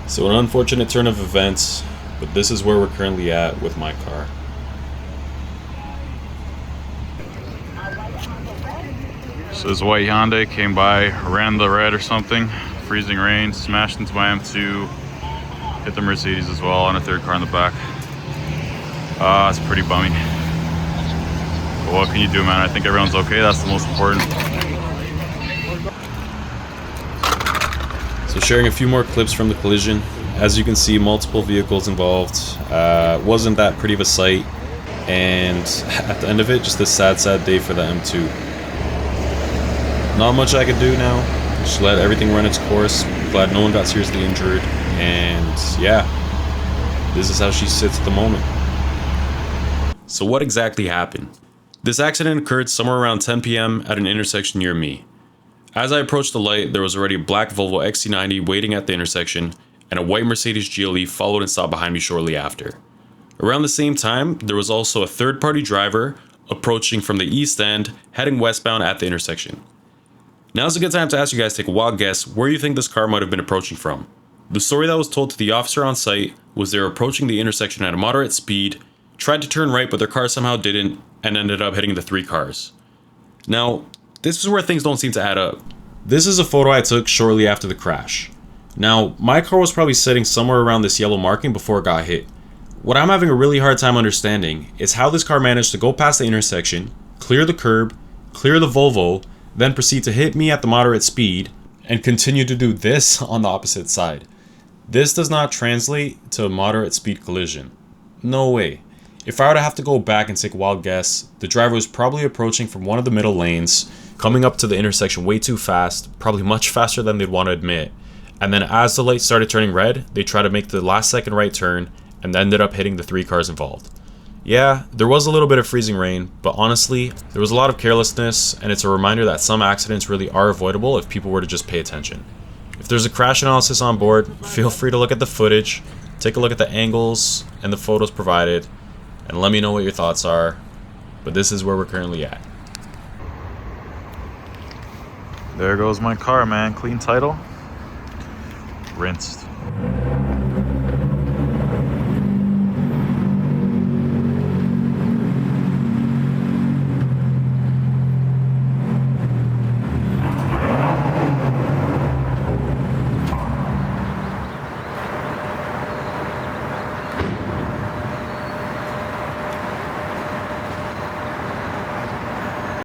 So an unfortunate turn of events, but this is where we're currently at with my car. So this white Hyundai came by, ran the red or something, freezing rain, smashed into my M2, hit the Mercedes as well, and a third car in the back. It's pretty bummy. But what can you do, man? I think everyone's okay. That's the most important. So sharing a few more clips from the collision. As you can see, multiple vehicles involved. Wasn't that pretty of a sight. And at the end of it, just a sad, sad day for the M2. Not much I could do now. Just let everything run its course. Glad no one got seriously injured. And yeah, this is how she sits at the moment. So what exactly happened? This accident occurred somewhere around 10 p.m. at an intersection near me. As I approached the light, there was already a black Volvo XC90 waiting at the intersection, and a white Mercedes GLE followed and stopped behind me shortly after. Around the same time, there was also a third-party driver approaching from the east end, heading westbound at the intersection. Now's a good time to ask you guys to take a wild guess where you think this car might have been approaching from. The story that was told to the officer on site was they were approaching the intersection at a moderate speed, tried to turn right but their car somehow didn't, and ended up hitting the three cars. Now, this is where things don't seem to add up. This is a photo I took shortly after the crash. Now, my car was probably sitting somewhere around this yellow marking before it got hit. What I'm having a really hard time understanding is how this car managed to go past the intersection, clear the curb, clear the Volvo, then proceed to hit me at the moderate speed, and continue to do this on the opposite side. This does not translate to a moderate speed collision. No way. If I were to have to go back and take a wild guess, the driver was probably approaching from one of the middle lanes, coming up to the intersection way too fast, probably much faster than they'd want to admit. And then as the lights started turning red, they tried to make the last second right turn and ended up hitting the three cars involved. Yeah, there was a little bit of freezing rain, but honestly, there was a lot of carelessness, and it's a reminder that some accidents really are avoidable if people were to just pay attention. If there's a crash analysis on board, feel free to look at the footage, take a look at the angles and the photos provided, and let me know what your thoughts are. But this is where we're currently at. There goes my car, man. Clean title. Rinsed.